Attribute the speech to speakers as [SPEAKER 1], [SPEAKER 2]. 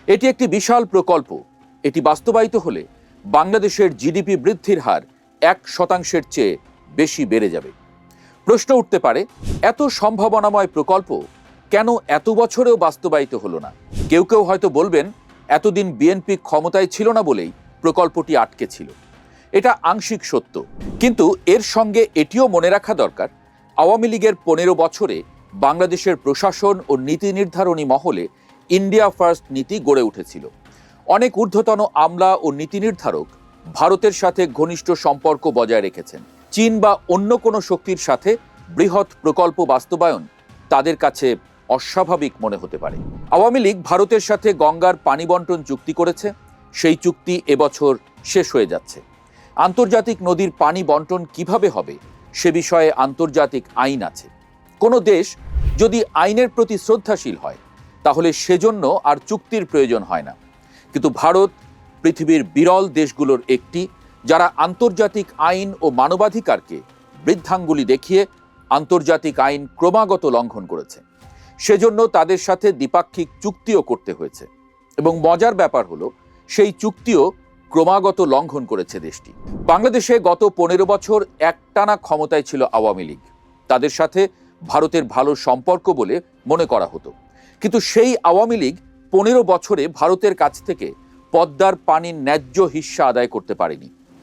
[SPEAKER 1] এটি একটি বিশাল প্রকল্প। এটি বাস্তবায়িত হলে বাংলাদেশের জিডিপি বৃদ্ধির হার 1% চেয়ে বেশি বেড়ে যাবে। প্রশ্ন উঠতে পারে, এত সম্ভাবনাময় প্রকল্প কেন এত বছরেও বাস্তবায়িত হলো না? কেউ কেউ হয়তো বলবেন, এতদিন বিএনপি ক্ষমতায় ছিল না বলেই প্রকল্পটি আটকে ছিল। এটা আংশিক সত্য, কিন্তু এর সঙ্গে এটিও মনে রাখা দরকার, আওয়ামী লীগের 15 বছরে বাংলাদেশের প্রশাসন ও নীতি নির্ধারণী মহলে ইন্ডিয়া ফার্স্ট নীতি গড়ে উঠেছিল। অনেক ঊর্ধ্বতন আমলা ও নীতি নির্ধারক ভারতের সাথে ঘনিষ্ঠ সম্পর্ক বজায় রেখেছেন। চীন বা অন্য কোনো শক্তির সাথে বৃহৎ প্রকল্প বাস্তবায়ন তাদের কাছে অস্বাভাবিক মনে হতে পারে। আওয়ামী লীগ ভারতের সাথে গঙ্গার পানি বন্টন চুক্তি করেছে। সেই চুক্তি এবছর শেষ হয়ে যাচ্ছে। আন্তর্জাতিক নদীর পানি বন্টন কিভাবে হবে সে বিষয়ে আন্তর্জাতিক আইন আছে। কোনো দেশ যদি আইনের প্রতি শ্রদ্ধাশীল হয় তাহলে সেজন্য আর চুক্তির প্রয়োজন হয় না। কিন্তু ভারত পৃথিবীর বিরল দেশগুলোর একটি, যারা আন্তর্জাতিক আইন ও মানবাধিকারকে বৃদ্ধাঙ্গুলি দেখিয়ে আন্তর্জাতিক আইন ক্রমাগত লঙ্ঘন করেছে। সেজন্য তাদের সাথে দ্বিপাক্ষিক চুক্তিও করতে হয়েছে, এবং মজার ব্যাপার হলো সেই চুক্তিও ক্রমাগত লঙ্ঘন করেছে দেশটি। বাংলাদেশে গত 15 বছর একটানা ক্ষমতায় ছিল আওয়ামী লীগ। তাদের সাথে ভারতের ভালো সম্পর্ক বলে মনে করা হতো, কিন্তু সেই আওয়ামী লীগ 15 বছরে ভারতের কাছ থেকে পদ্মার পানির ন্যায্য হিস্সা আদায় করতে পারেনি।